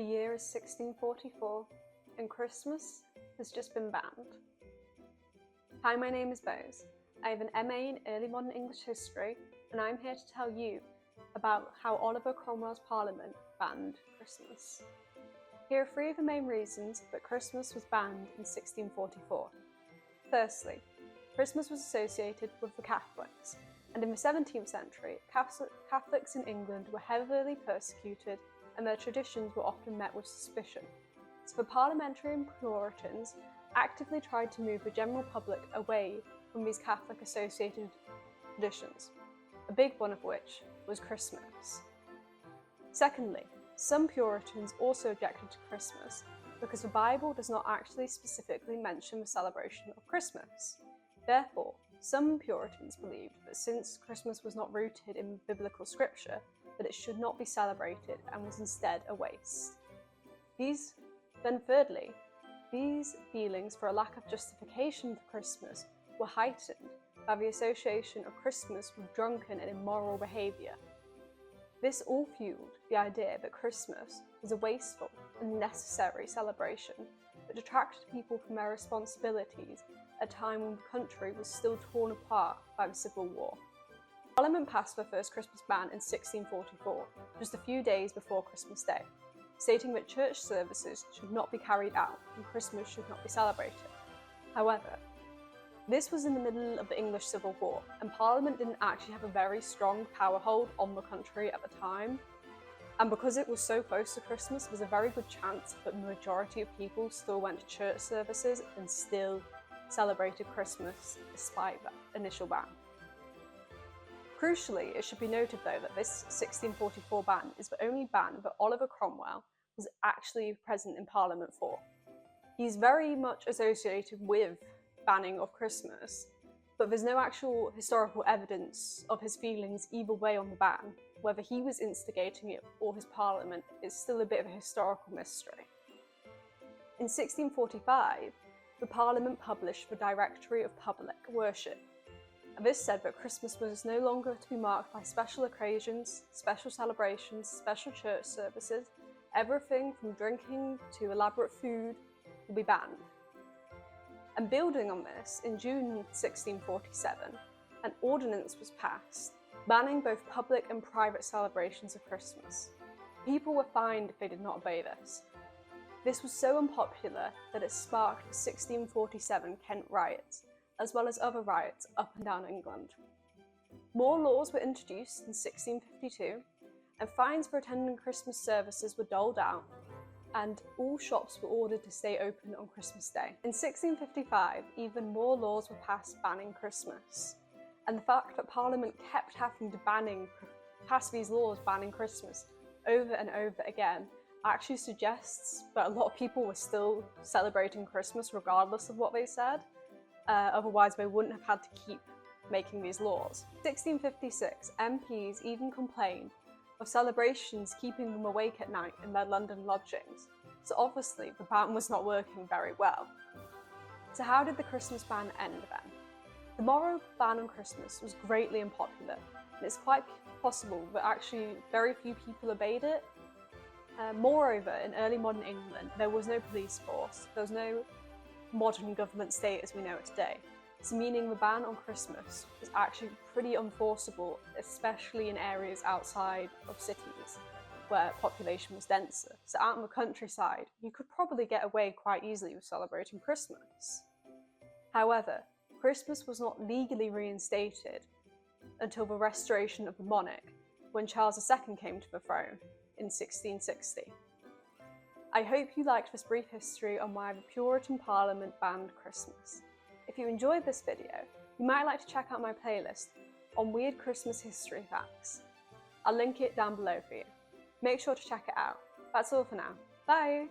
The year is 1644 and Christmas has just been banned. Hi, my name is Bose. I have an MA in Early Modern English History and I'm here to tell you about how Oliver Cromwell's Parliament banned Christmas. Here are three of the main reasons that Christmas was banned in 1644. Firstly, Christmas was associated with the Catholics, and in the 17th century, Catholics in England were heavily persecuted and their traditions were often met with suspicion. So the parliamentarian Puritans actively tried to move the general public away from these Catholic-associated traditions, a big one of which was Christmas. Secondly, some Puritans also objected to Christmas because the Bible does not actually specifically mention the celebration of Christmas. Therefore, some Puritans believed that since Christmas was not rooted in biblical scripture, that it should not be celebrated and was instead a waste. Thirdly, these feelings for a lack of justification for Christmas were heightened by the association of Christmas with drunken and immoral behaviour. This all fueled the idea that Christmas was a wasteful and unnecessary celebration that detracted people from their responsibilities at a time when the country was still torn apart by the Civil War. Parliament passed the first Christmas ban in 1644, just a few days before Christmas Day, stating that church services should not be carried out and Christmas should not be celebrated. However, this was in the middle of the English Civil War, and Parliament didn't actually have a very strong power hold on the country at the time. And because it was so close to Christmas, there was a very good chance that the majority of people still went to church services and still celebrated Christmas despite that initial ban. Crucially, it should be noted though that this 1644 ban is the only ban that Oliver Cromwell was actually present in Parliament for. He's very much associated with banning of Christmas, but there's no actual historical evidence of his feelings either way on the ban. Whether he was instigating it or his parliament is still a bit of a historical mystery. In 1645, the parliament published the Directory of Public Worship, and this said that Christmas was no longer to be marked by special occasions, special celebrations, special church services. Everything from drinking to elaborate food will be banned. And building on this, in June 1647, an ordinance was passed banning both public and private celebrations of Christmas. People were fined if they did not obey this. This was so unpopular that it sparked the 1647 Kent riots, as well as other riots up and down England. More laws were introduced in 1652, and fines for attending Christmas services were doled out, and all shops were ordered to stay open on Christmas Day. In 1655, even more laws were passed banning Christmas. And the fact that Parliament kept having to pass these laws banning Christmas over and over again actually suggests that a lot of people were still celebrating Christmas regardless of what they said. Otherwise, they wouldn't have had to keep making these laws. In 1656, MPs even complained of celebrations keeping them awake at night in their London lodgings. So obviously, the ban was not working very well. So how did the Christmas ban end then? The moral ban on Christmas was greatly unpopular, and it's quite possible that actually very few people obeyed it. Moreover, in early modern England, there was no police force, there was no modern government state as we know it today. So meaning the ban on Christmas was actually pretty unenforceable, especially in areas outside of cities where population was denser. So out in the countryside, you could probably get away quite easily with celebrating Christmas. However, Christmas was not legally reinstated until the restoration of the monarch, when Charles II came to the throne in 1660. I hope you liked this brief history on why the Puritan Parliament banned Christmas. If you enjoyed this video, you might like to check out my playlist on weird Christmas history facts. I'll link it down below for you. Make sure to check it out. That's all for now. Bye!